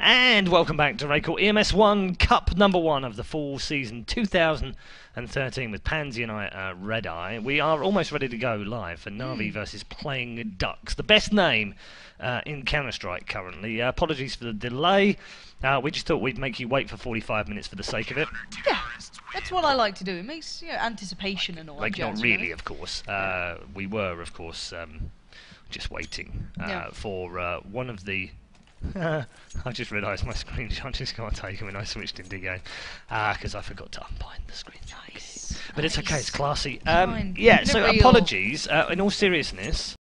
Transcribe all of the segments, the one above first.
And welcome back to RaidCall EMS 1, Cup number 1 of the fall season 2013 with Pansy and I at Red Eye. We are almost ready to go live for Navi versus Playing Ducks, the best name in Counter-Strike currently. Apologies for the delay. We just thought we'd make you wait for 45 minutes for the sake of it. Yeah, that's what I like to do. It makes anticipation and all like, that not jazz, really, of course. We were, of course, just waiting for one of the... I just realised my screenshot just got taken when I switched into game because I forgot to unbind the screen. Nice. But it's okay, it's classy. Fine. Yeah, Keeping so it real. apologies. In all seriousness,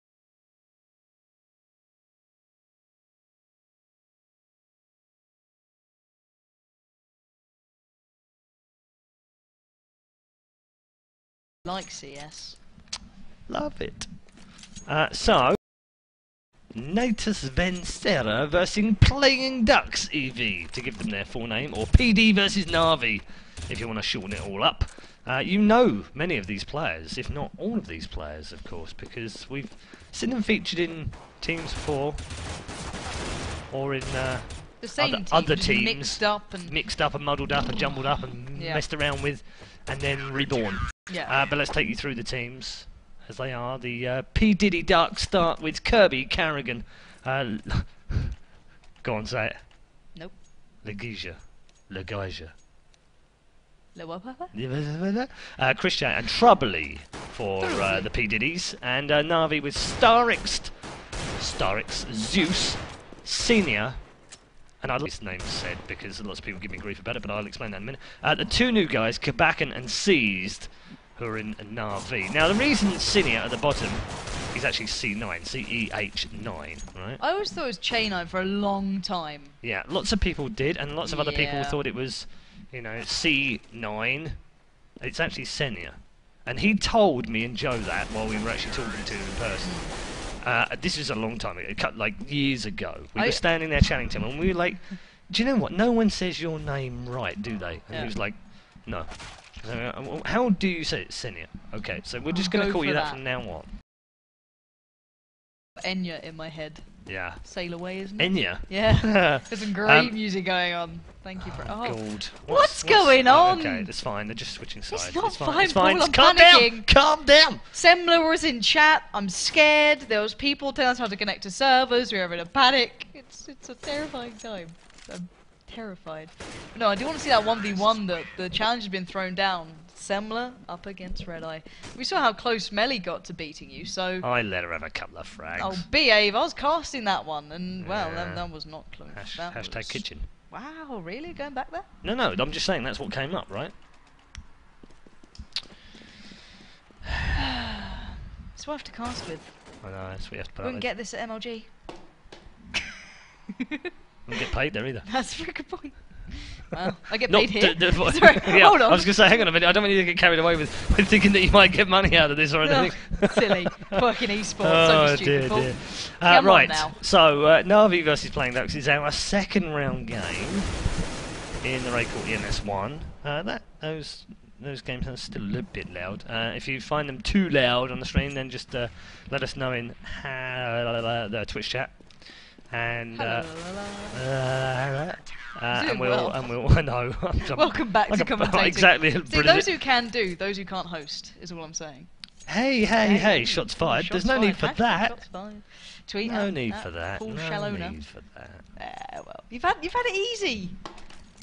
Like CS. love it. So, Natus Vincere versus Playing Ducks EV, to give them their full name, or PD versus Navi, if you want to shorten it all up. You know many of these players, if not all of these players, of course, because we've seen them featured in teams before, or in The same other just teams, mixed up and muddled up and jumbled up and messed around with, and then reborn. yeah. But let's take you through the teams as they are. The P. Diddy Ducks start with Kirby Carrigan. Go on, say it. Nope. Legasia. Christian and Troubly for the P. Diddies. And Navi with Starix, Zeus, Senior. And I like his name said because lots of people give me grief about it, but I'll explain that in a minute. The two new guys, Kabakan and Seized, who are in Navi. Now, the reason Senior at the bottom is actually C9, CEH9, right? I always thought it was Chainite for a long time. Yeah, lots of people did, and lots of other people thought it was, you know, C9. It's actually Senior. And he told me and Joe that while we were actually talking to him in person. This is a long time ago, like years ago. We were standing there chatting to him, and we were like, do you know what? No one says your name right, do they? And he was like, no. How do you say it? Senior. Okay, so we're just going to call you that from now on. Enya in my head. Yeah. Sail Away, isn't it? Enya? Yeah. There's some great music going on. Thank you for... Oh, God. What's going on? Okay, that's fine. They're just switching sides. It's not fine. It's fine. Paul, I'm Calm panicking. down. Calm down. Sembler was in chat. I'm scared. There was people telling us how to connect to servers. We were in a panic. It's a terrifying time. I'm terrified. But no, I do want to see that 1v1 that the challenge has been thrown down. Sembler up against Red Eye. We saw how close Melly got to beating you, so... I let her have a couple of frags. Oh, behave. I was casting that one, and, well, that was not close. Hashtag kitchen. Wow, really? Going back there? No, I'm just saying that's what came up, right? So I have to cast with. I know, that's what you have to put We up wouldn't get this at MLG. Wouldn't get paid there either. That's a very good point. Well, I get Not paid here. Sorry, yeah, hold on. I was going to say, hang on a minute, I don't want you to get carried away with thinking that you might get money out of this or anything. Silly. Fucking esports. Oh, dear. Right, so Navi versus Playing Ducks is our second round game in the RaidCall EMS 1. Those games are still a little bit loud. If you find them too loud on the stream, then just let us know in the Twitch chat. And we'll no. Welcome back to commentating. Exactly. See, those who can do, those who can't host, is all I'm saying. Hey! Shots fired. There's no need for that. Tweet no need for that. Paul No Shalona. need for that. Well, you've had it easy.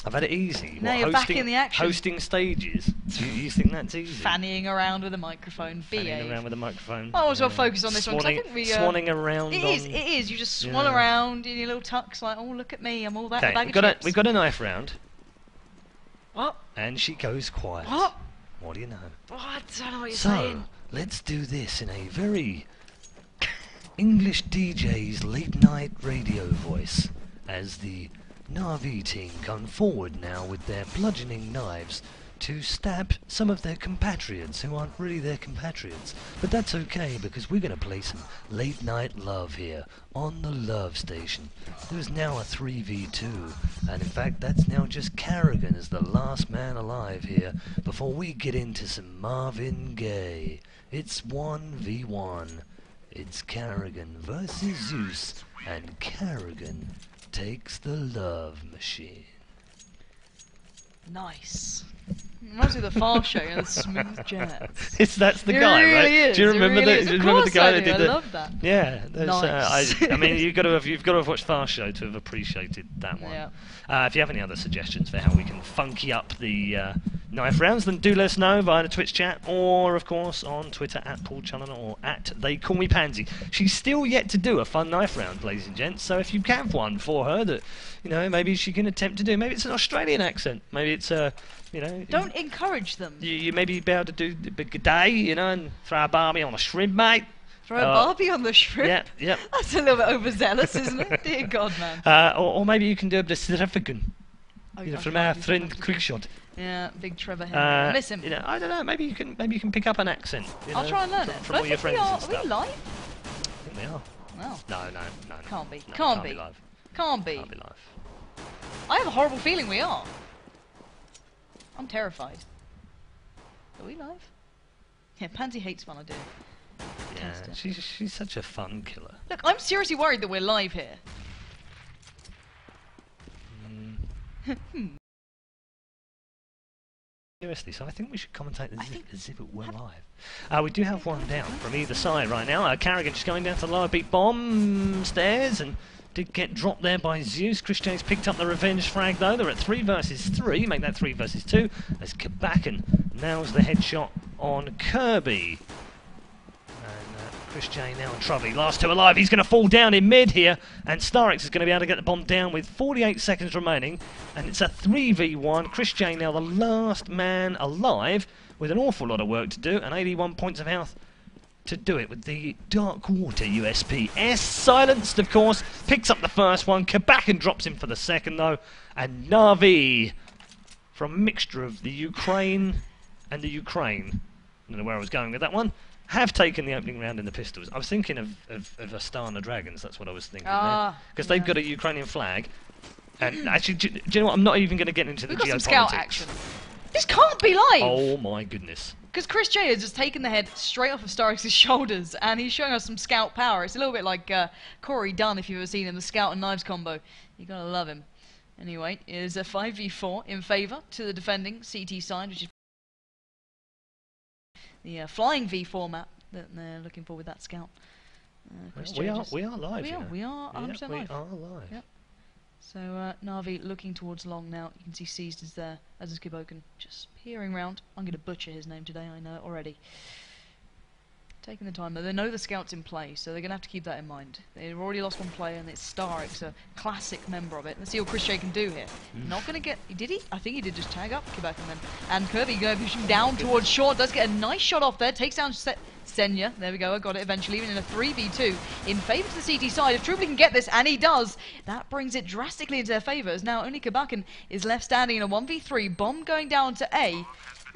I've had it easy. Now you're back in the action. Hosting stages. You think that's easy? Fannying around with a microphone. Fannying around with a microphone. I also focus on this one. I think swanning around. It is. You just swan around in your little tux, like, oh, look at me, I'm all that. Okay, we've got a knife round. What? And she goes quiet. What? What do you know? What? I don't know what you're saying. So let's do this in a very English DJ's late night radio voice as the Navi team come forward now with their bludgeoning knives to stab some of their compatriots who aren't really their compatriots. But that's okay, because we're going to play some late night love here on the Love Station. There's now a 3v2, and in fact that's now just Carrigan as the last man alive here before we get into some Marvin Gaye. It's 1v1. It's Carrigan versus Zeus, and Carrigan takes the love machine. Nice. Reminds me of the Far Show, the smooth jazz. That's the It guy, really right? is, Do you it remember really is. the? Of Do you remember the course guy I that do, did I the? love that. Yeah, Nice. I mean, you've got to have watched Far Show to have appreciated that one. Yeah. If you have any other suggestions for how we can funky up the knife rounds, then do let us know via the Twitch chat, or of course on Twitter at Paul Challoner or at They Call Me Pansy. She's still yet to do a fun knife round, ladies and gents. So if you have one for her that maybe she can attempt to do, maybe it's an Australian accent, maybe it's Don't encourage them. You maybe be able to do the big day, and throw a Barbie on a shrimp, mate. Throw a Barbie on the shrimp? Yeah. That's a little bit overzealous, isn't it? Dear God, man. Or maybe you can do a bit of South African. Oh, From our friend Quickshot. Yeah, big Trevor Henry. I miss him. I don't know. Maybe you can pick up an accent. I'll try and learn it. From all your friends and stuff. Are we live? I think we are. No. No. Can't be. No, Can't be be. live. Can't be. Can't be live. I have a horrible feeling we are. I'm terrified. Are we live? Yeah, Pansy hates fun I do. Yeah, she's such a fun killer. Look, I'm seriously worried that we're live here. Seriously, so I think we should commentate as if it were live. We do have one down from either side right now. Carrigan just going down to the lower beat bomb stairs and did get dropped there by Zeus. Chris James picked up the revenge frag though. They're at 3 versus 3, make that 3 versus 2 as Kabakan nails the headshot on Kirby. Chris J now in trouble. Last two alive. He's going to fall down in mid here. And Starix is going to be able to get the bomb down with 48 seconds remaining. And it's a 3v1. Chris J now the last man alive with an awful lot of work to do. And 81 points of health to do it with the Dark Water USP. S silenced, of course. Picks up the first one. Kabakan drops him for the second, though. And Navi, from a mixture of the Ukraine and the Ukraine. I don't know where I was going with that one. Have taken the opening round in the pistols. I was thinking of Astana Dragons, that's what I was thinking there. Because they've got a Ukrainian flag. And actually, do you know what? I'm not even going to get into the geopolitics. We've got some scout action. This can't be live! Oh my goodness. Because Chris J has just taken the head straight off of Starix's shoulders, and he's showing us some scout power. It's a little bit like Corey Dunn, if you've ever seen him, the scout and knives combo. You gotta love him. Anyway, it is a 5v4 in favour to the defending CT side, which is the flying V format that they're looking for with that scout. We are live. We are 100% live. We are live. Yep. So Navi looking towards long now. You can see Seized is there, as is Kiboken, just peering round. I'm going to butcher his name today, I know it already. Taking the time, though. They know the scout's in play, so they're going to have to keep that in mind. They've already lost one player, and it's Starix, a classic member of it. Let's see what Chris J can do here. Not going to get... Did he? I think he did just tag up Kiboken then. And Kirby going to push him down towards short. Does get a nice shot off there. Takes down Senya. There we go. I got it eventually. Even in a 3v2 in favour to the CT side. If Trubley can get this, and he does, that brings it drastically into their favour. As now only Kiboken is left standing in a 1v3. Bomb going down to A.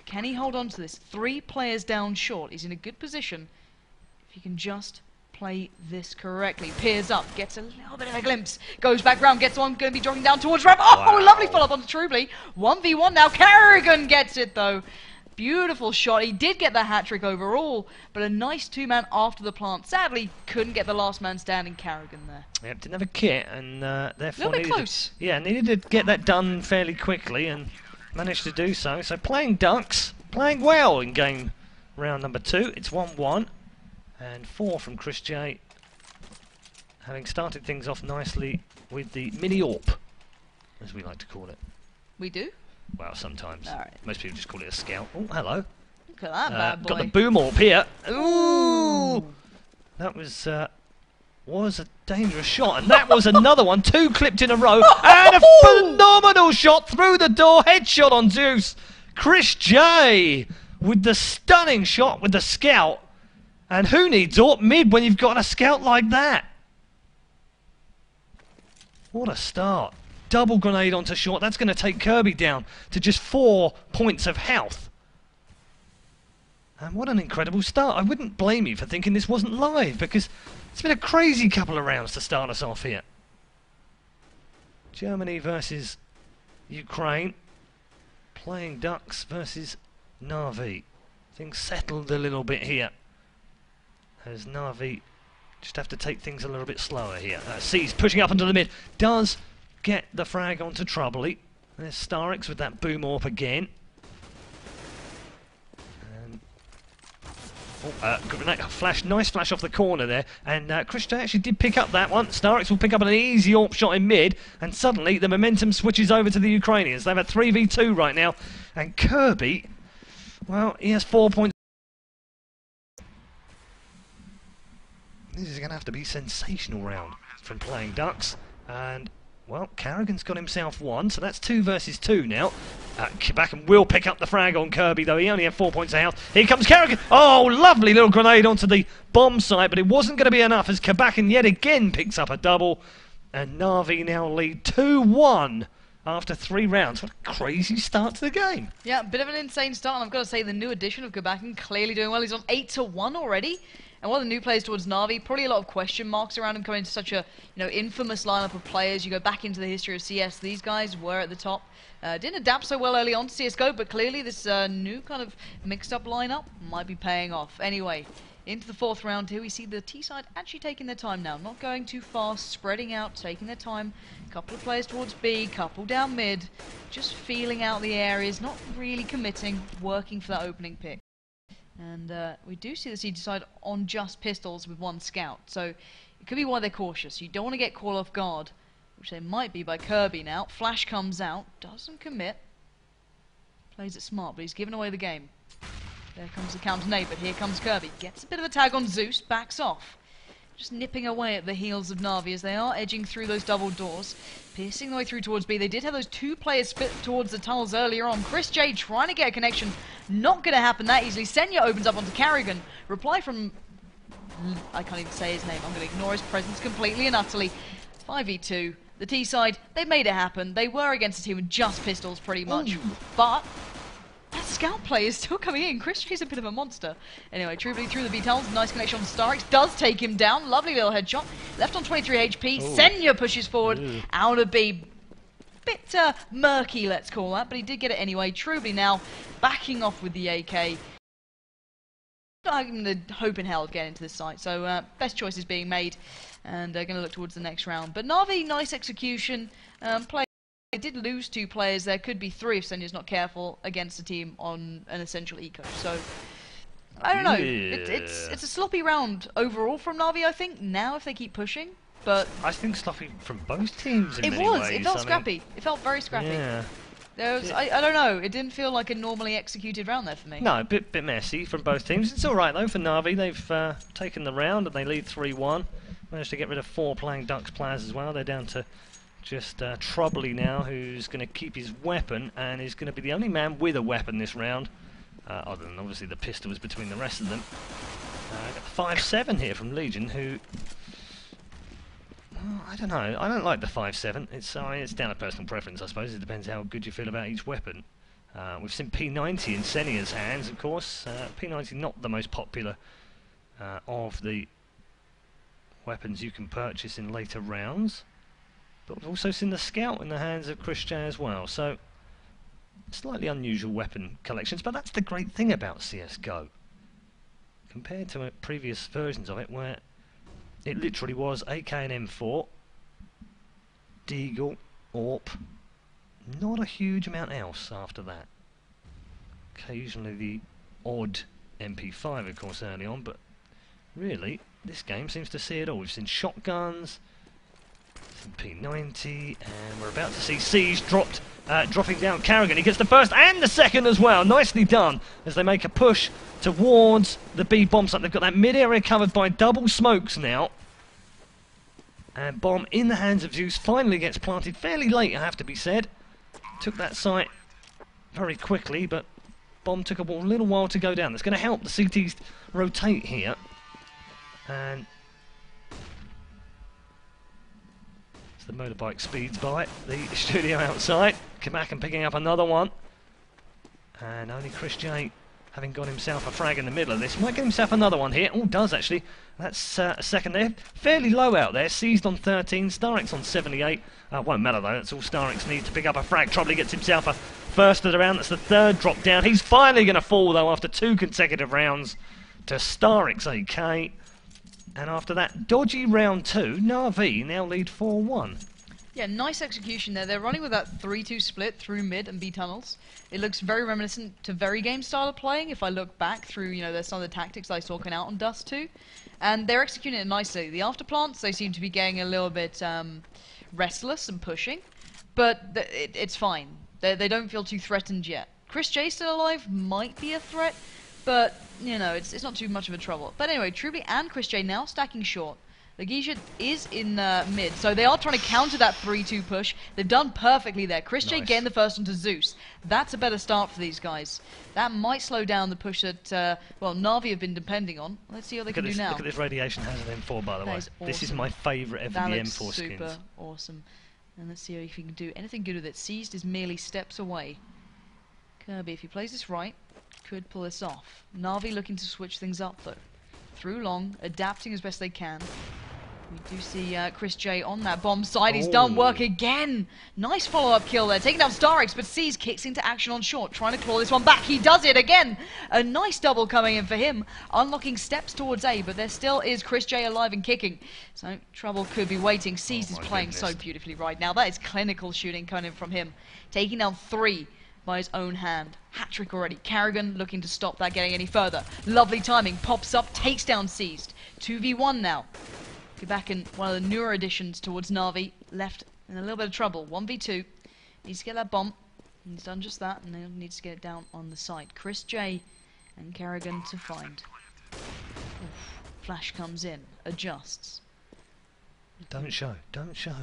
Can he hold on to this? 3 players down short. He's in a good position. If he can just play this correctly. Peers up, gets a little bit of a glimpse, goes back round, gets one, going to be dropping down towards Rev. Oh, wow. Lovely follow-up on Trubley. 1v1 now. Carrigan gets it, though. Beautiful shot. He did get the hat-trick overall, but a nice 2-man after the plant. Sadly, couldn't get the last man standing, Carrigan there. Yep, didn't have a kit, and therefore needed close. Needed to get that done fairly quickly, and managed to do so. So playing Ducks, playing well in game round number 2. It's 1-1, and 4 from Chris J, having started things off nicely with the mini-AWP, as we like to call it. We do? Well, sometimes. All right. Most people just call it a scout. Oh, hello. Look at that bad boy. Got the boom AWP here. Ooh! That was a dangerous shot, and that was another one. 2 clipped in a row, and a phenomenal shot through the door. Headshot on Zeus. Chris J with the stunning shot with the scout. And who needs AWP mid when you've got a scout like that? What a start. Double grenade onto short. That's going to take Kirby down to just 4 points of health. And what an incredible start. I wouldn't blame you for thinking this wasn't live, because it's been a crazy couple of rounds to start us off here. Germany versus Ukraine. Playing Ducks versus Navi. Things settled a little bit here, as Navi just have to take things a little bit slower here. Seized, pushing up into the mid, does get the frag onto Troubley. There's Starix with that boom AWP again. And grenade, flash, nice flash off the corner there. And Christian actually did pick up that one. Starix will pick up an easy AWP shot in mid. And suddenly the momentum switches over to the Ukrainians. They've had 3v2 right now. And Kirby, well, he has 4 points. This is going to have to be a sensational round from playing Ducks. And, well, Carrigan's got himself one, so that's 2 versus 2 now. Kabakan will pick up the frag on Kirby, though. He only had 4 points of health. Here comes Carrigan. Oh, lovely little grenade onto the bomb site, but it wasn't going to be enough as Kabakan yet again picks up a double. And Na'Vi now lead 2-1 after 3 rounds. What a crazy start to the game. Yeah, a bit of an insane start, and I've got to say the new addition of Kabakan clearly doing well. He's on 8-1 already. And one of the new players towards Na'Vi, probably a lot of question marks around him coming into such a infamous lineup of players. You go back into the history of CS, these guys were at the top. Didn't adapt so well early on to CSGO, but clearly this new kind of mixed up lineup might be paying off. Anyway, into the 4th round here, we see the T-side actually taking their time now. Not going too fast, spreading out, taking their time. A couple of players towards B, couple down mid. Just feeling out the areas, not really committing, working for that opening pick. And we do see the C side on just pistols with 1 scout, so it could be why they're cautious. You don't want to get caught off guard, which they might be by Kirby now. Flash comes out, doesn't commit, plays it smart, but he's given away the game. There comes the counter nade, but here comes Kirby. Gets a bit of a tag on Zeus, backs off. Just nipping away at the heels of Na'Vi as they are edging through those double doors. Piercing the way through towards B. They did have those 2 players split towards the tunnels earlier on. Chris J trying to get a connection. Not going to happen that easily. Senya opens up onto Carrigan. Reply from... I can't even say his name. I'm going to ignore his presence completely and utterly. 5v2. The T side, they made it happen. They were against a team with just pistols pretty much. Ooh. But... that scout play is still coming in. Chris J's a bit of a monster. Anyway, Troubley through the B tunnels. Nice connection on Starix. Does take him down. Lovely little headshot. Left on 23 HP. Ooh. Senya pushes forward. Ooh. Out of B. Bit murky, let's call that. But he did get it anyway. Troubley now backing off with the AK. I'm going to hope in hell to get into this site. So best choice is being made. And going to look towards the next round. But Na'Vi, nice execution. Play. They did lose 2 players. There could be 3 if Senya's not careful against a team on an essential eco. So I don't know. It's a sloppy round overall from Na'Vi, I think. Now if they keep pushing, but I think sloppy from both teams. In many ways. It felt scrappy. It felt very scrappy. Yeah. There was, I don't know. It didn't feel like a normally executed round there for me. No, a bit messy from both teams. It's all right though for Na'Vi. They've taken the round and they lead 3-1. Managed to get rid of 4 playing Ducks players as well. They're down to just Troubley now, who's going to keep his weapon and is going to be the only man with a weapon this round, other than obviously the pistols between the rest of them. Got the 5-7 here from Legion, who, well, I don't know. I don't like the 5-7. It's down to personal preference, I suppose. It depends how good you feel about each weapon. We've seen P90 in Senya's hands, of course. P90 not the most popular of the weapons you can purchase in later rounds. But we've also seen the Scout in the hands of Chris J as well, so slightly unusual weapon collections, but that's the great thing about CSGO. Compared to previous versions of it, where it literally was AK and M4, Deagle, AWP, not a huge amount else after that. Occasionally the odd MP5, of course, early on, but really, this game seems to see it all. We've seen shotguns, P90, and we're about to see Siege dropping down Carrigan. He gets the first and the second as well. Nicely done as they make a push towards the B bomb site. They've got that mid area covered by double smokes now. And bomb in the hands of Zeus finally gets planted fairly late, I have to be said. Took that site very quickly, but bomb took a little while to go down. That's going to help the CTs rotate here. And the motorbike speeds by the studio outside. Kabakan picking up another one. And only Chris J, having got himself a frag in the middle of this, might get himself another one here. Oh, does actually. That's a second there. Fairly low out there. Seized on 13, Starix on 78. Won't matter though, that's all Starix needs to pick up a frag. Troubley gets himself a first of the round. That's the 3rd drop down. He's finally going to fall though after 2 consecutive rounds to Starix AK. And after that dodgy round 2, Na'Vi now lead 4-1. Yeah, nice execution there. They're running with that 3-2 split through mid and B tunnels. It looks very reminiscent to very game style of playing if I look back through, you know, there's some of the tactics I saw coming out on Dust 2. And they're executing it nicely. The afterplants, they seem to be getting a little bit restless and pushing. But it's fine. They don't feel too threatened yet. Chris J still alive might be a threat, but, you know, it's not too much of a trouble. But anyway, Truby and Chris J now stacking short. Lagisha is in mid, so they are trying to counter that 3-2 push. They've done perfectly there. Chris J getting the first one to Zeus. That's a better start for these guys. That might slow down the push that, well, Na'Vi have been depending on. Let's see what they can do now. Look at this radiation hazard M4, by the way. Awesome. This is my favourite ever, the M4 skins. Super awesome. And let's see if he can do anything good with it. Seized is merely steps away. Kirby, if he plays this right, could pull this off. Na'Vi looking to switch things up, though. Through long, adapting as best they can. We do see Chris J on that bomb side. He's done work again. Nice follow-up kill there. Taking down Starix, but Seas kicks into action on short. Trying to claw this one back. He does it again. A nice double coming in for him. Unlocking steps towards A, but there still is Chris J alive and kicking. So trouble could be waiting. Seas is playing so beautifully right now. That is clinical shooting coming from him. Taking down 3 by his own hand. Hat-trick already. Carrigan looking to stop that getting any further. Lovely timing. Pops up, takes down Seized. 2v1 now. Quebecan, one of the newer additions towards Na'Vi, left in a little bit of trouble. 1v2. Needs to get that bomb. He's done just that, and now needs to get it down on the site. Chris J and Carrigan to find. Oof. Flash comes in. Adjusts. Don't show. Don't show.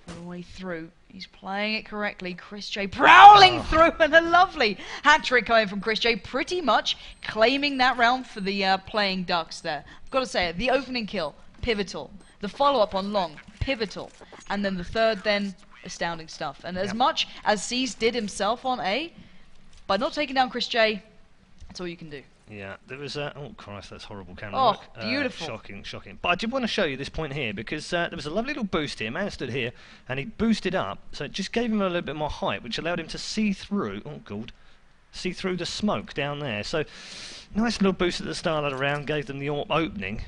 All the way through. He's playing it correctly. Chris J prowling through, and a lovely hat-trick coming from Chris J. Pretty much claiming that round for the playing Ducks there. I've got to say it. The opening kill. Pivotal. The follow-up on long, pivotal. And then the third, then, astounding stuff. And as much as Seas did himself on A, by not taking down Chris J, that's all you can do. Yeah, there was oh Christ, that's horrible camera Oh, work. beautiful. Shocking, shocking. But I did want to show you this point here, because there was a lovely little boost here. Man stood here, and he boosted up, so it just gave him a little bit more height, which allowed him to see through, oh God, see through the smoke down there. So, nice little boost at the start of the round, gave them the opening.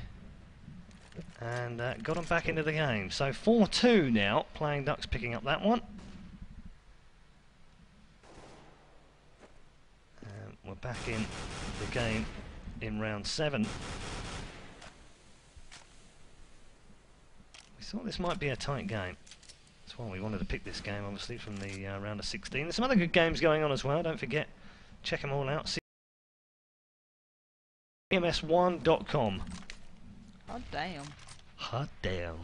And got them back into the game. So 4-2 now. Playing Ducks picking up that one. We're back in the game in round 7. We thought this might be a tight game. That's why we wanted to pick this game, obviously, from the round of 16. There's some other good games going on as well. Don't forget, check them all out. EMS1.com. Oh, damn. Hot damn.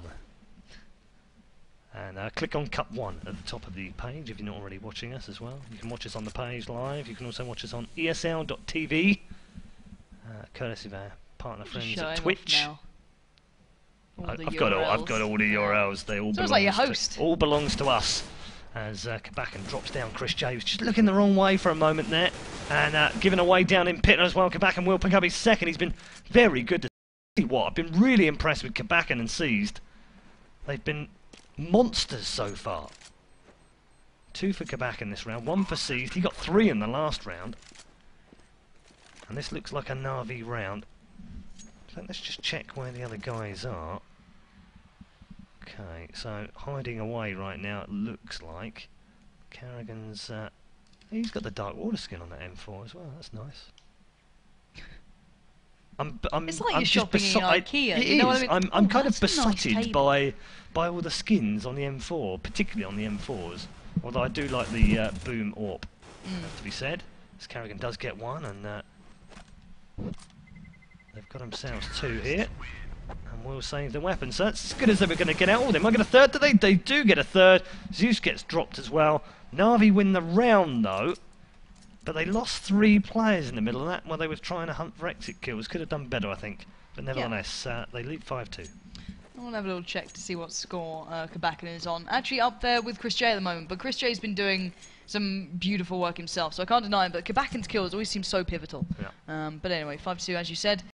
And click on Cup 1 at the top of the page if you're not already watching us as well. You can watch us on the page live. You can also watch us on ESL.tv, courtesy of our partner friends at Twitch. I've got all the URLs. They all belong. Like your host. All belongs to us. As Quebecan drops down, Chris J was just looking the wrong way for a moment there, and giving away down in pit as well. Quebecan will pick up his second. He's been very good to see what. I've been really impressed with Quebecan and Seized. They've been monsters so far. 2 for Quebecan this round, 1 for Seized. He got 3 in the last round. And this looks like a Na'Vi round. So let's just check where the other guys are. Okay, so hiding away right now, it looks like. Carrigan's, he's got the Dark Water skin on that M4 as well, that's nice. It's like you're shopping in IKEA. It you know is. what I mean? I'm kind of besotted nice by all the skins on the M4, particularly on the M4s. Although I do like the Boom AWP, to be said. This Carrigan does get one, and they've got themselves 2 here. And we'll save the weapon. So that's as good as they were going to get out. Oh, they might get a third, do they? They do get a third. Zeus gets dropped as well. Na'Vi win the round, though. But they lost 3 players in the middle of that while they were trying to hunt for exit kills. Could have done better, I think. But nevertheless, they lead 5-2. I'll have a little check to see what score Quebecan is on. Actually up there with Chris J at the moment, but Chris J's been doing some beautiful work himself, so I can't deny him, but Quebecan's kills always seem so pivotal. Yeah. But anyway, 5-2 as you said.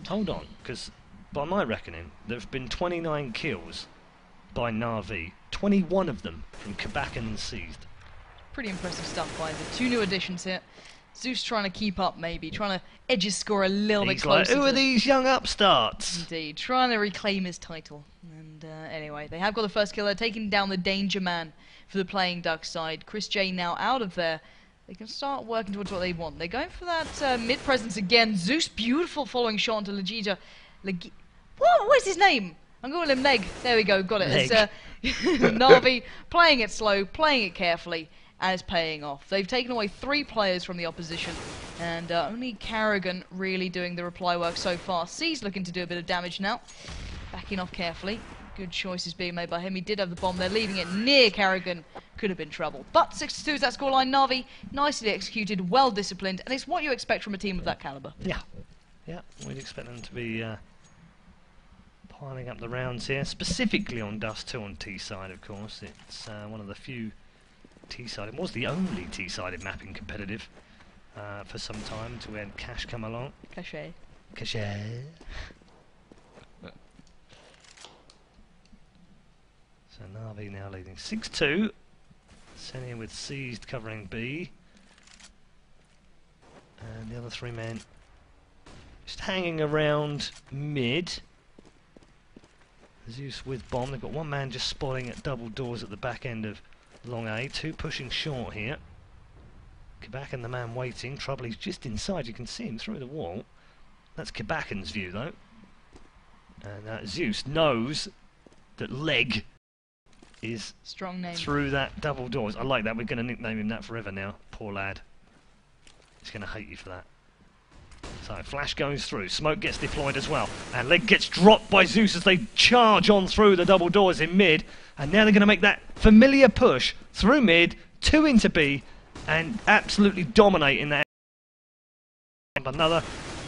Hold on, because by my reckoning, there have been 29 kills by Na'Vi, 21 of them from Quebecan and Seized. Pretty impressive stuff by the 2 new additions here. Zeus trying to keep up, maybe trying to edge his score a little bit He's closer. like, who are these young upstarts? Indeed, trying to reclaim his title. And anyway, they have got the first kill. They're taking down the danger man for the playing duck side. Chris J now out of there. They can start working towards what they want. They're going for that mid presence again. Zeus, beautiful following shot onto Legita. What is his name? I'm going to him Leg. There we go, got it. Leg. It's Na'Vi playing it slow, playing it carefully, and it's paying off. They've taken away 3 players from the opposition, and only Carrigan really doing the reply work so far. C's looking to do a bit of damage now. Backing off carefully. Good choices being made by him. He did have the bomb there, leaving it near Carrigan. Could have been trouble. But 6-2 is that scoreline. Na'Vi, nicely executed, well disciplined, and it's what you expect from a team of that caliber. Yeah. Yeah, we'd expect them to be piling up the rounds here, specifically on Dust 2 on T-side, of course. It's one of the few T-side, it was the only T-sided mapping competitive for some time, to when Cash come along. Cachet. Cachet. So Na'Vi now leading 6-2. Senia with Seized covering B. And the other 3 men just hanging around mid. Zeus with bomb. They've got 1 man just spotting at double doors at the back end of long A. 2 pushing short here. Kabakan, the man waiting. Trouble, he's just inside. You can see him through the wall. That's Kabakan's view though. And Zeus knows that Leg is strong name through that double doors. I like that. We're going to nickname him that forever now. Poor lad. He's going to hate you for that. So flash goes through. Smoke gets deployed as well. And Leg gets dropped by Zeus as they charge on through the double doors in mid. And now they're going to make that familiar push through mid, 2 into B, and absolutely dominate in that. Another.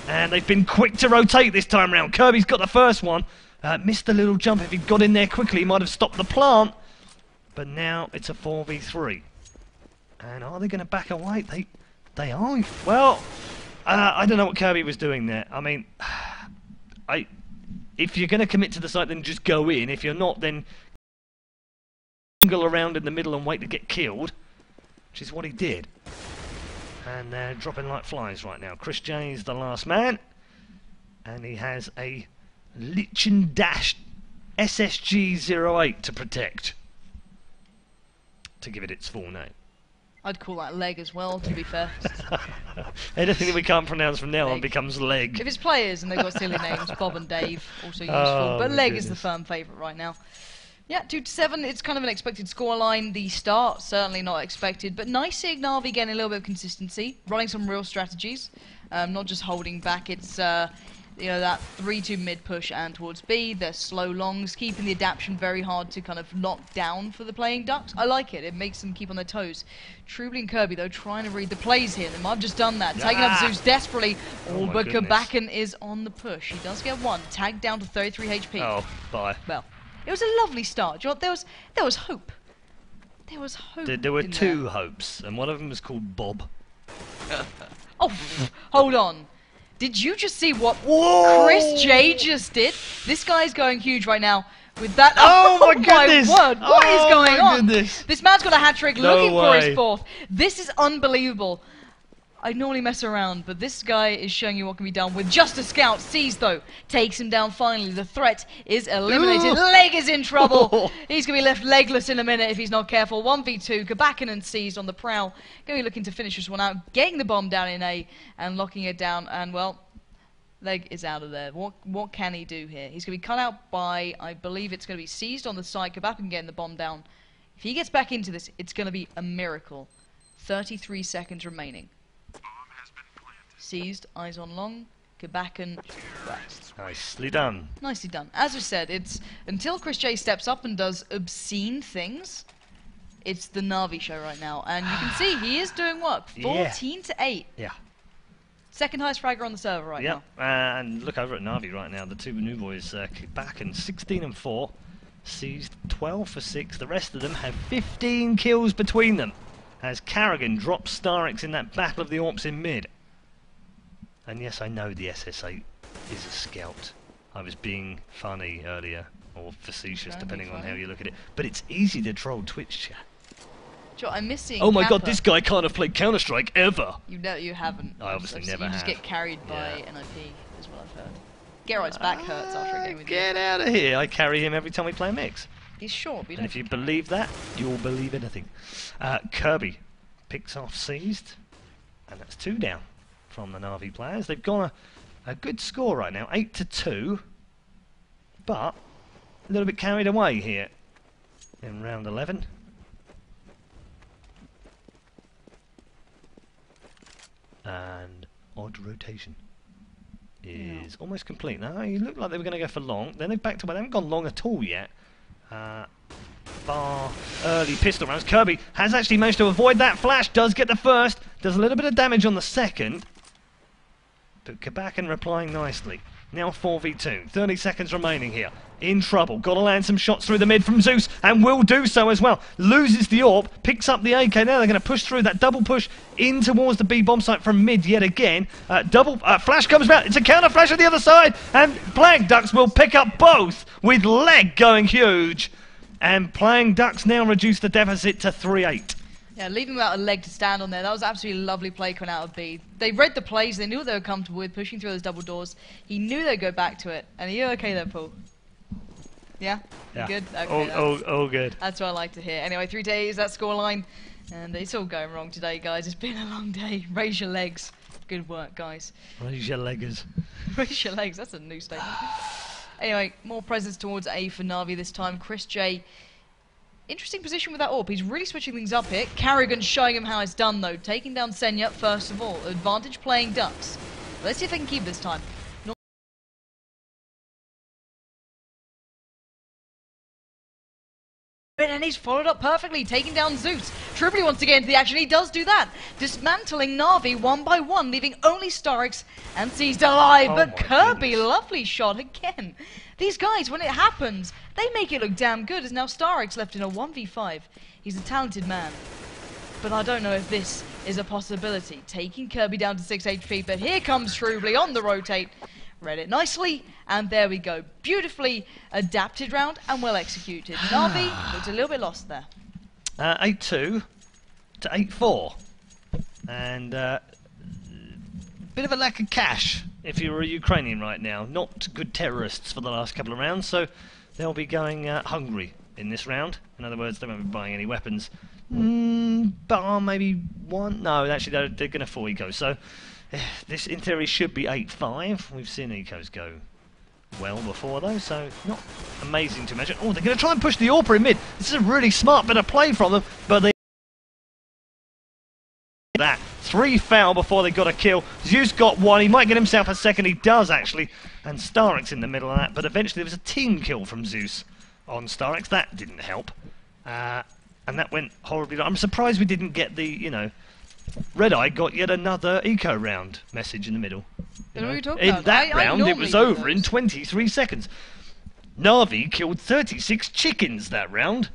And they've been quick to rotate this time round. Kirby's got the first one. Missed a little jump. If he'd got in there quickly, he might have stopped the plant. But now it's a 4v3. And are they going to back away? They are. Well, I don't know what Kirby was doing there. I mean, if you're going to commit to the site, then just go in. If you're not, then jingle around in the middle and wait to get killed, which is what he did. And they're dropping like flies right now. Chris J is the last man, and he has a Lichen Dash SSG-08 to protect, to give it its full name. I'd call that Leg as well, to be fair. Anything that we can't pronounce from now on becomes Leg. If it's players and they've got silly names, Bob and Dave, also useful. But Leg is the firm favourite right now. Yeah, 2-7, it's kind of an expected scoreline. The start, certainly not expected, but nice seeing Na'Vi getting a little bit of consistency, running some real strategies, not just holding back. It's you know, that 3-2 mid push and towards B. They're slow longs, keeping the adaptation very hard to kind of lock down for the playing ducks. I like it. It makes them keep on their toes. Truby and Kirby, though, trying to read the plays here. They might have just done that. Taking up Zeus desperately. Oh, but Kabakan is on the push. He does get 1. Tagged down to 33 HP. Oh, bye. Well, it was a lovely start. Do you know what? There was hope. There was hope. There were 2 hopes, and one of them was called Bob. Oh, hold on. Did you just see what Chris J just did? This guy's going huge right now with that. Oh my goodness! My word, what is going on? Goodness. This man's got a hat trick, looking for his way. 4th. This is unbelievable. I normally mess around, but this guy is showing you what can be done with just a scout. Sees though, takes him down finally. The threat is eliminated. Leg is in trouble. He's going to be left legless in a minute if he's not careful. 1v2, Kabakan and Seized on the prowl. Going to be looking to finish this one out, getting the bomb down in A and locking it down. And well, Leg is out of there. What can he do here? He's going to be cut out by, I believe it's going to be Seized on the side. Kabakan getting the bomb down. If he gets back into this, it's going to be a miracle. 33 seconds remaining. Seized, eyes on long, Kabakan west. Nicely done. Nicely done. As I said, it's until Chris J steps up and does obscene things, it's the Na'Vi show right now. And you can see he is doing work. 14-8. Yeah. Second highest fragger on the server right now. And look over at Na'Vi right now. The 2 new boys, Kabakan 16-4. Seized 12 for 6. The rest of them have 15 kills between them, as Carrigan drops Starix in that Battle of the Orps in mid. And yes, I know the SS8 is a scout. I was being funny earlier, or facetious, depending on how you look at it. But it's easy to troll Twitch chat. Joe, I'm missing. Oh my Kappa. god, this guy can't have played Counter-Strike ever. You haven't. I obviously never You have. just get carried by NIP, is what I've heard. Gerright's back hurts after a game with Get out of here. I carry him every time we play a mix. He's short, but you And don't. if you believe that, you'll believe anything. Kirby picks off Seized, and that's 2 down from the Na'Vi players. They've got a good score right now, 8-2, but a little bit carried away here in round 11. And odd rotation is almost complete. Now, you look like they were going to go for long. Then they've backed away. They haven't gone long at all yet. Bar early pistol rounds. Kirby has actually managed to avoid that flash. Does get the first. Does a little bit of damage on the second. But Kabakan replying nicely. Now 4v2. 30 seconds remaining here. In trouble. Got to land some shots through the mid from Zeus, and will do so as well. Loses the AWP, picks up the AK. Now they're going to push through that double push in towards the B bomb site from mid yet again. Flash comes back. It's a counter flash on the other side, and Playing Ducks will pick up both with leg going huge. And Playing Ducks now reduce the deficit to 3-8. Yeah, leaving without a leg to stand on there. That was absolutely lovely play coming out of B. They read the plays, they knew what they were comfortable with, pushing through those double doors. He knew they'd go back to it. And are you okay there, Paul? Yeah? You good? Okay, all good. That's what I like to hear. Anyway, 3 days, that scoreline. And it's all going wrong today, guys. It's been a long day. Raise your legs. Good work, guys. Raise your leggers. Raise your legs, that's a new statement. Anyway, more presence towards A for Na'Vi this time. Chris J. Interesting position with that AWP. He's really switching things up here. Carrigan showing him how it's done, though. Taking down Senya, first of all. Advantage Playing Ducks. Let's see if they can keep this time. And he's followed up perfectly, taking down Zeus. Tripoli wants to get into the action. He does do that. Dismantling Na'Vi one by one, leaving only Starix and Seized alive. But Kirby, lovely shot again. These guys, when it happens, they make it look damn good, as now Starix left in a 1v5. He's a talented man. But I don't know if this is a possibility. Taking Kirby down to 6 HP, but here comes Trubly on the rotate. Read it nicely, and there we go. Beautifully adapted round and well executed. Na'Vi looked a little bit lost there. 8-2 to 8-4. And bit of a lack of cash if you're a Ukrainian right now. Not good terrorists for the last couple of rounds, so they'll be going hungry in this round. In other words, they won't be buying any weapons. Bar maybe one. No, actually they're going to 4 eco. So this in theory should be 8-5. We've seen ecos go well before though, so not amazing to imagine. Oh, they're going to try and push the AWP in mid. This is a really smart bit of play from them, but they that 3 foul before they got a kill. Zeus got 1. He might get himself a second. He does actually, and Starix in the middle of that. But eventually there was a team kill from Zeus on Starix. That didn't help, and that went horribly. I'm surprised we didn't get the, you know, Red Eye got yet another eco round message in the middle. You know? In that round, it was over in 23 seconds. Na'Vi killed 36 chickens that round.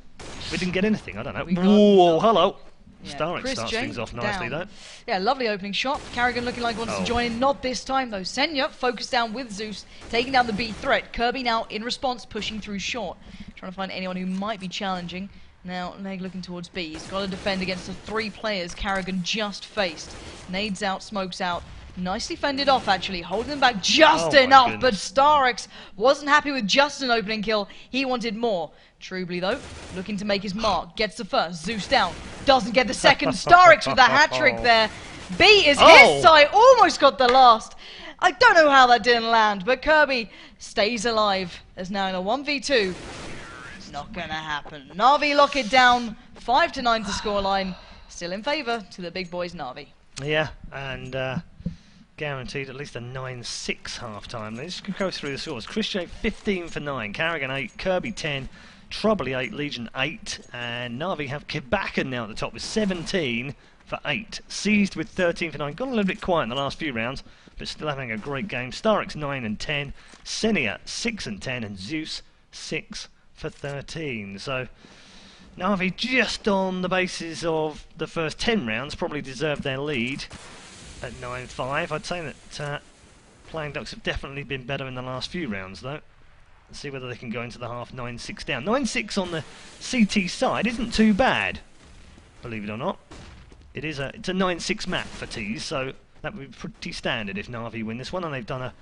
We didn't get anything. I don't know. Whoa, hello. Yeah, Starix starts things off nicely though. Yeah, lovely opening shot. Carrigan looking like he wants to join in. Not this time though. Senya focused down with Zeus, taking down the B threat. Kirby now in response, pushing through short. Trying to find anyone who might be challenging. Now, Leg looking towards B. He's got to defend against the 3 players Carrigan just faced. Nades out, smokes out. Nicely fended off, actually. Holding them back just enough. But Starix wasn't happy with just an opening kill. He wanted more. Trubly, though, looking to make his mark. Gets the first. Zeus down. Doesn't get the second. Starix with a hat-trick there. B is his side. Almost got the last. I don't know how that didn't land, but Kirby stays alive. There's now in a 1v2. Not gonna happen. Na'Vi lock it down. 5-9 to scoreline. Still in favour to the big boys Na'Vi. Yeah, and guaranteed at least a 9-6 half-time. Let's go through the scores. Chris J 15 for 9, Carrigan 8, Kirby 10, Trubly 8, Legion 8, and Na'Vi have Kabakan now at the top with 17 for 8. Seized with 13 for 9. Gone a little bit quiet in the last few rounds, but still having a great game. Starix 9 and 10, Senia 6 and 10, and Zeus 6 for 13. So Na'Vi, just on the basis of the first 10 rounds, probably deserved their lead at 9-5. I'd say that Playing Ducks have definitely been better in the last few rounds though. Let's see whether they can go into the half 9-6 down. 9-6 on the CT side isn't too bad. believe it or not. It's a 9-6 map for Tees, so that would be pretty standard if Na'Vi win this one, and they've done a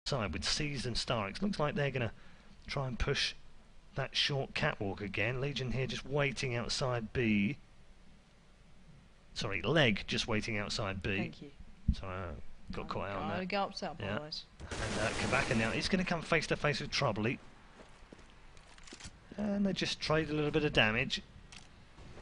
side with Seized and Starix. Looks like they're going to try and push that short catwalk again. Legion here just waiting outside B. Sorry, Leg just waiting outside B. Thank you. Sorry, I got caught out on that. Go upset, Yeah. boys. And Kabaka now, he's going to come face to face with Troubley. And they just trade a little bit of damage.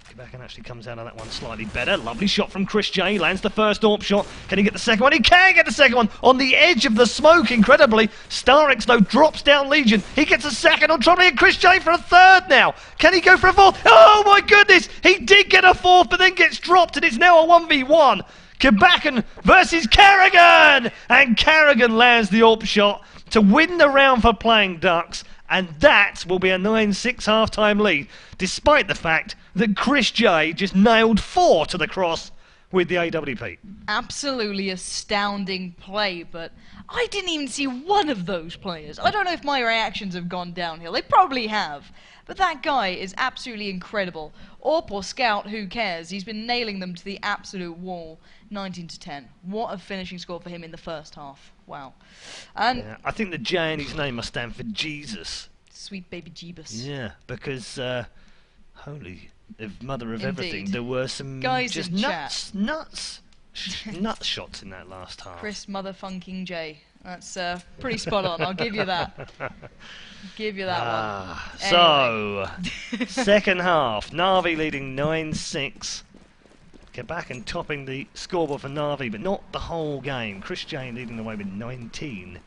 Kabaka actually comes out of that one slightly better. Lovely shot from Chris J. Lands the first AWP shot. Can he get the second one? He can get the second one on the edge of the smoke, incredibly. Starix, though, drops down Legion. He gets a second on Troubley, and Chris J for a third now. Can he go for a fourth? Oh, my goodness! He did get a fourth, but then gets dropped, and it's now a 1v1. Kabaka versus Carrigan! And Carrigan lands the AWP shot to win the round for Playing Ducks. And that will be a 9-6 half-time lead, despite the fact that Chris J just nailed 4 to the cross with the AWP. Absolutely astounding play, but I didn't even see one of those players. I don't know if my reactions have gone downhill. They probably have. But that guy is absolutely incredible. AWP or Scout, who cares? He's been nailing them to the absolute wall. 19-10. What a finishing score for him in the first half. Wow. And yeah, I think the J in his name must stand for Jesus. Sweet baby Jeebus. Yeah, because, holy mother of Indeed. everything, there were some Guys just in nuts shots in that last half. Chris motherfunking J. That's pretty spot on. I'll give you that. Give you that one. So, second half, Na'Vi leading 9-6. Get back and topping the scoreboard for Na'Vi, but not the whole game. Chris J leading the way with 19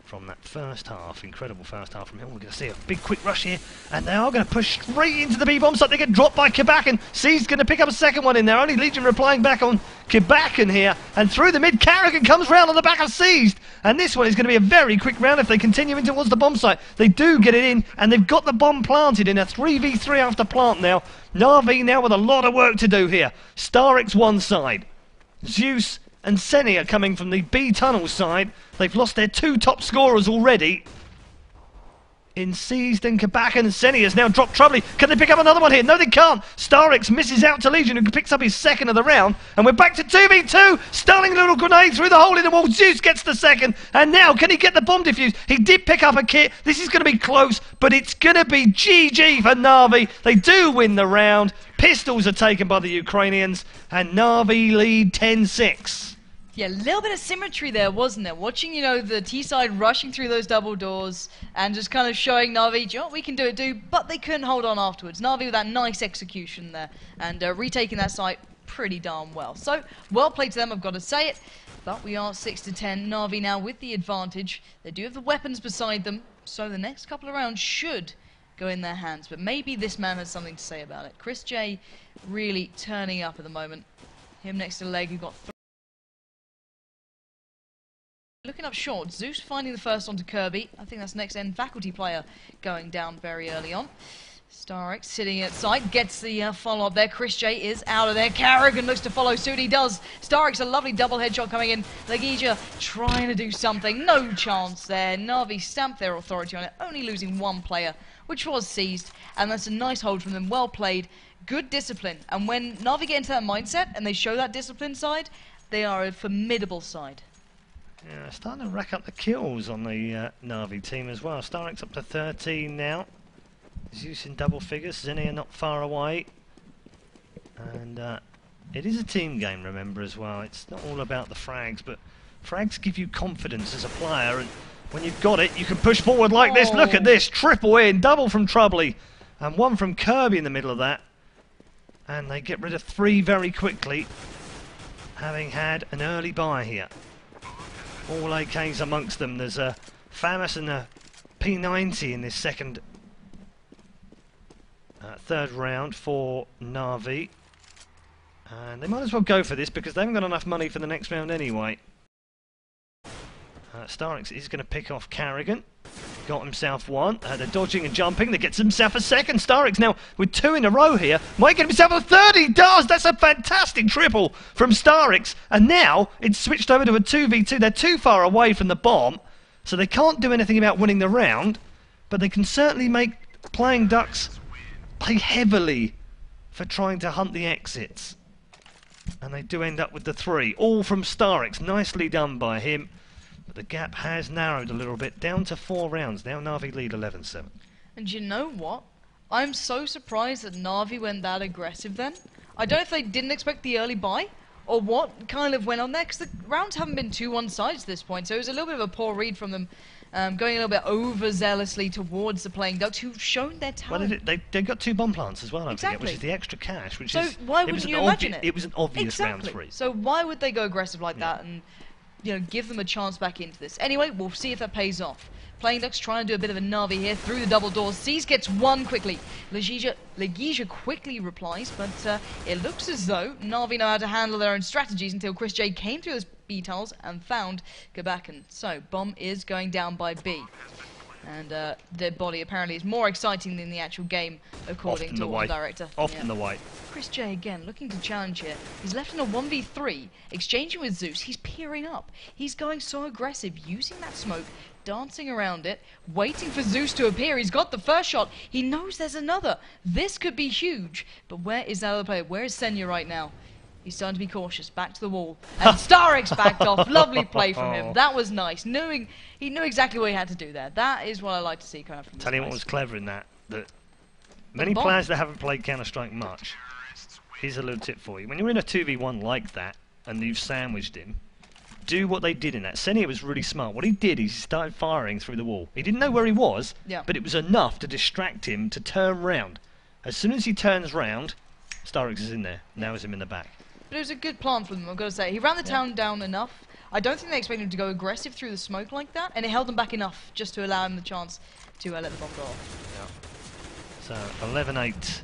from that first half. Incredible first half from him. We're going to see a big quick rush here, and they are going to push straight into the B-bomb site. They get dropped by Kabaka. C's going to pick up a second one in there. Only Legion replying back on Kabaka here, and through the mid, Carrigan comes round on the back of Seized, and this one is going to be a very quick round if they continue in towards the bomb site. They do get it in, and they've got the bomb planted in a 3v3 after plant now. Na'Vi now with a lot of work to do here. Starix one side, Zeus and Senny are coming from the B tunnel side. They've lost their 2 top scorers already in Seized and Kabaka, and Senny has now dropped Troubley. Can they pick up another one here? No, they can't. Starix misses out to Legion, who picks up his second of the round, and we're back to 2v2. Starling little grenade through the hole in the wall. Zeus gets the second, and now can he get the bomb defused? He did pick up a kit. This is going to be close, but it's going to be GG for Na'Vi. They do win the round. Pistols are taken by the Ukrainians, and Na'Vi lead 10-6. Yeah, a little bit of symmetry there, wasn't there? Watching, you know, the T-side rushing through those double doors and just kind of showing Na'Vi, you know what, we can do it, but they couldn't hold on afterwards. Na'Vi with that nice execution there and retaking that site pretty darn well. So, well played to them, I've got to say it. But we are 6-10. Na'Vi now with the advantage. They do have the weapons beside them, so the next couple of rounds should go in their hands. But maybe this man has something to say about it. Chris J really turning up at the moment. Him next to Leg, who got 3. Looking up short, Zeus finding the first onto Kirby. I think that's next end faculty player going down very early on. Starix sitting at side, gets the follow-up there. Chris J is out of there. Carrigan looks to follow suit. He does. Starix, a lovely double headshot coming in. Legija trying to do something. No chance there. Na'Vi stamped their authority on it, only losing 1 player, which was Seized. And that's a nice hold from them. Well played. Good discipline. And when Na'Vi get into that mindset and they show that discipline side, they are a formidable side. Yeah, starting to rack up the kills on the Na'Vi team as well. Starix up to 13 now. Zeus in double figures. Zenny not far away. And it is a team game, remember, as well. It's not all about the frags, but frags give you confidence as a player. And when you've got it, you can push forward like this. Look at this. Triple in. Double from Troubley. And 1 from Kirby in the middle of that. And they get rid of 3 very quickly, having had an early buy here. All AKs amongst them. There's a FAMAS and a P90 in this third round for Na'Vi. And they might as well go for this because they haven't got enough money for the next round anyway. Starix is going to pick off Carrigan. got himself one. They're dodging and jumping. They gets himself a second. Starix now with 2 in a row here. Might get himself a third. He does. That's a fantastic triple from Starix. And now it's switched over to a 2v2. They're too far away from the bomb, so they can't do anything about winning the round. But they can certainly make Playing Ducks pay heavily for trying to hunt the exits. And they do end up with the 3. All from Starix. Nicely done by him. But the gap has narrowed a little bit, down to 4 rounds. Now Na'Vi lead 11-7. And you know what? I'm so surprised that Na'Vi went that aggressive then. I don't know if they didn't expect the early buy, or what kind of went on there, because the rounds haven't been too one-sided at this point, so it was a little bit of a poor read from them, going a little bit overzealously towards the Playing Ducks, who've shown their talent. Well, they got 2 bomb plants as well, don't forget, Exactly. which is the extra cash. Which So is, why wouldn't you imagine it? It was an obvious round Exactly. 3. So why would they go aggressive like that and, you know, give them a chance back into this? Anyway, we'll see if that pays off. Playing Ducks trying to do a bit of a Na'Vi here through the double doors. Seas gets 1 quickly. Legija quickly replies, but it looks as though Na'Vi know how to handle their own strategies until Chris J came through those B tiles and found Gabakan. So bomb is going down by B. And their body apparently is more exciting than the actual game, according to the director. Often the white. Chris J again looking to challenge here. He's left in a 1v3, exchanging with Zeus. He's peering up. He's going so aggressive, using that smoke, dancing around it, waiting for Zeus to appear. He's got the first shot. He knows there's another. This could be huge. But where is that other player? Where is Senya right now? He's starting to be cautious. Back to the wall. And Starix backed off. Lovely play from him. That was nice. He knew exactly what he had to do there. That is what I like to see kind of from this Tell you place. what was clever in that many players that haven't played Counter-Strike much, here's a little tip for you. When you're in a 2v1 like that, and you've sandwiched him, do what they did in that. Senya was really smart. What he did is he started firing through the wall. He didn't know where he was, but it was enough to distract him to turn round. As soon as he turns round, Starix is in there. Now is him in the back. But it was a good plan from them, I've got to say. He ran the town down enough. I don't think they expected him to go aggressive through the smoke like that, and it held them back enough just to allow him the chance to let the bomb go off. So 11-8.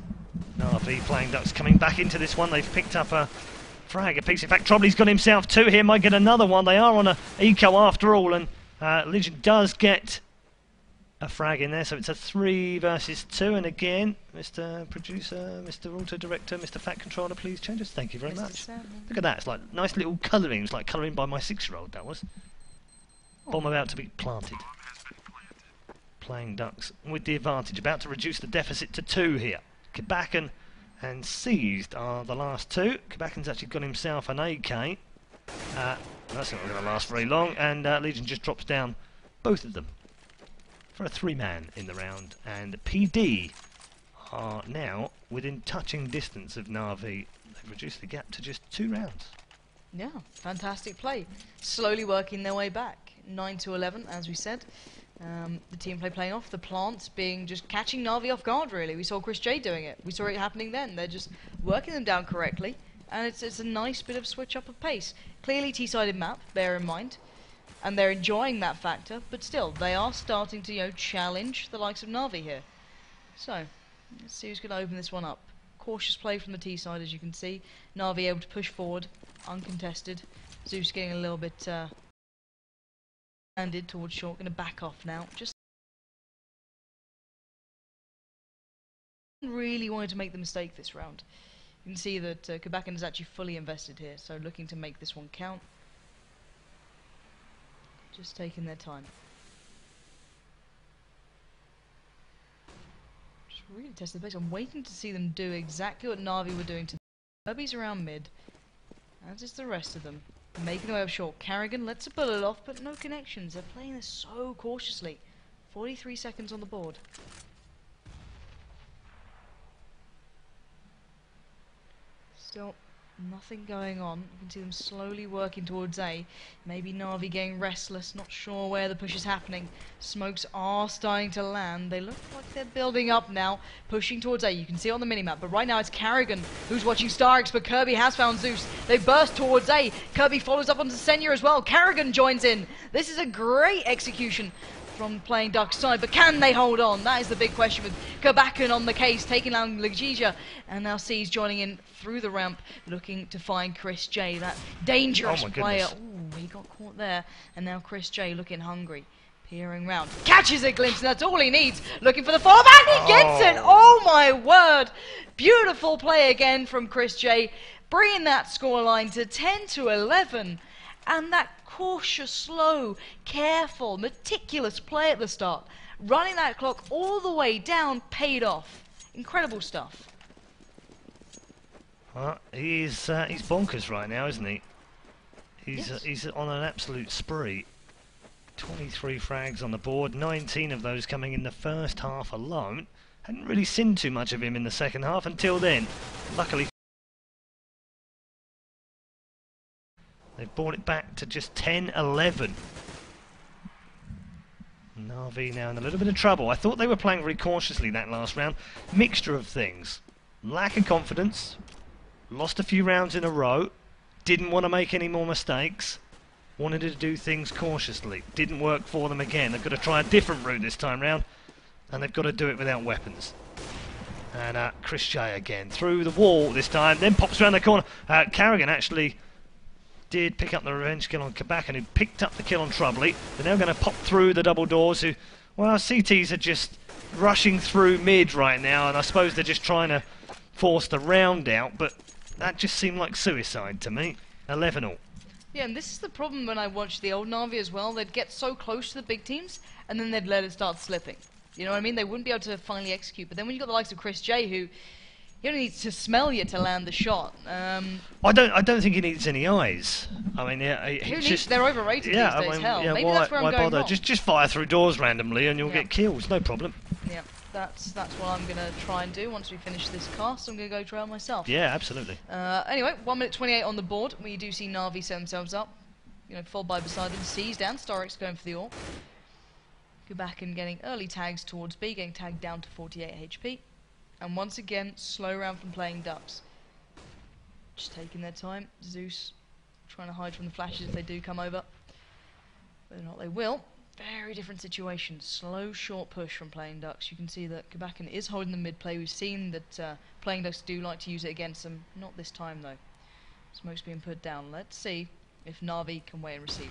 Na'Vi Playing Ducks coming back into this one. They've picked up a frag apiece. In fact, Trobley's got himself 2 here. Might get another one. They are on a eco after all, and Legion does get a frag in there, so it's a 3 versus 2. And again, Mr. Producer, Mr. Auto Director, Mr. Fat Controller, please change us. Thank you very much. Look at that. It's like nice little colouring. It's like colouring by my 6-year-old. That was. Bomb about to be planted. Playing Ducks with the advantage, about to reduce the deficit to 2 here. Gabakan and Seized are the last 2. Kabakan's actually got himself an AK. That's not going to last very long, and Legion just drops down both of them for a 3-man in the round, and PD are now within touching distance of Na'Vi. They've reduced the gap to just 2 rounds. Yeah, fantastic play. Slowly working their way back. 9-11, as we said. The team play playing off, the plants being just catching Na'Vi off guard, really. We saw Chris J doing it. We saw it happening then. They're just working them down correctly, and it's a nice bit of switch up of pace. Clearly T-sided map, bear in mind. And they're enjoying that factor, but still, they are starting to, you know, challenge the likes of Na'Vi here. So, let's see who's going to open this one up. Cautious play from the T side, as you can see. Na'Vi able to push forward, uncontested. Zeus getting a little bit handed towards short, going to back off now. Just really wanted to make the mistake this round. You can see that Kabakan is actually fully invested here, so looking to make this one count. Just taking their time. Just really testing the pace. I'm waiting to see them do exactly what Na'Vi were doing to Kirby's around mid, as is the rest of them. Making their way up short. Carrigan lets a bullet off, but no connections. They're playing this so cautiously. 43 seconds on the board. Still nothing going on. You can see them slowly working towards A. Maybe Na'Vi getting restless, not sure where the push is happening. Smokes are starting to land. They look like they're building up now, pushing towards A. You can see it on the minimap, but right now it's Carrigan who's watching Starix, but Kirby has found Zeus. They burst towards A. Kirby follows up onto Senya as well. Carrigan joins in. This is a great execution from Playing Ducks side, but can they hold on? That is the big question, with Kabakan on the case, taking down Legija, and now C's joining in through the ramp, looking to find Chris J, that dangerous player. Ooh, he got caught there, and now Chris J looking hungry. Peering round, catches a glimpse, and that's all he needs. Looking for the follow back, he gets it! Oh my word! Beautiful play again from Chris J, bringing that scoreline to 10-11. And that cautious, slow, careful, meticulous play at the start, running that clock all the way down, paid off. Incredible stuff. Well, he's bonkers right now, isn't he? Yes. He's on an absolute spree. 23 frags on the board, 19 of those coming in the first half alone. Hadn't really seen too much of him in the second half until then. Luckily, they've brought it back to just 10-11. Na'Vi now in a little bit of trouble. I thought they were playing very cautiously that last round. Mixture of things. Lack of confidence. Lost a few rounds in a row. Didn't want to make any more mistakes. Wanted to do things cautiously. Didn't work for them again. They've got to try a different route this time round. And they've got to do it without weapons. And Chris J again. Through the wall this time. Then pops around the corner. Carrigan actually did pick up the revenge kill on Kabakan, who picked up the kill on Troubley. They're now going to pop through the double doors. Who, well, CTs are just rushing through mid right now. And I suppose they're just trying to force the round out. But that just seemed like suicide to me. 11-all. Yeah, and this is the problem when I watched the old Na'Vi as well. They'd get so close to the big teams, and then they'd let it start slipping. You know what I mean? They wouldn't be able to finally execute. But then when you got the likes of Chris J, who he only needs to smell you to land the shot. I don't think he needs any eyes. I mean, they're overrated these days. Hell, yeah, maybe that's where I'm going wrong. Just fire through doors randomly, and you'll get kills. No problem. Yeah. That's what I'm going to try and do once we finish this cast. I'm going to go try it myself. Yeah, absolutely. Anyway, 1 minute 28 on the board. We do see Na'Vi set themselves up. You know, full by beside them. C's down. Starrick's going for the AWP. Go back and getting early tags towards B, getting tagged down to 48 HP. And once again, slow round from playing Ducks. Just taking their time. Zeus trying to hide from the flashes if they do come over. Whether or not they will. Very different situation. Slow, short push from playing Ducks. You can see that Kabakan is holding the mid play. We've seen that playing Ducks do like to use it against them. Not this time though. Smoke's being put down. Let's see if Na'Vi can weigh and receive.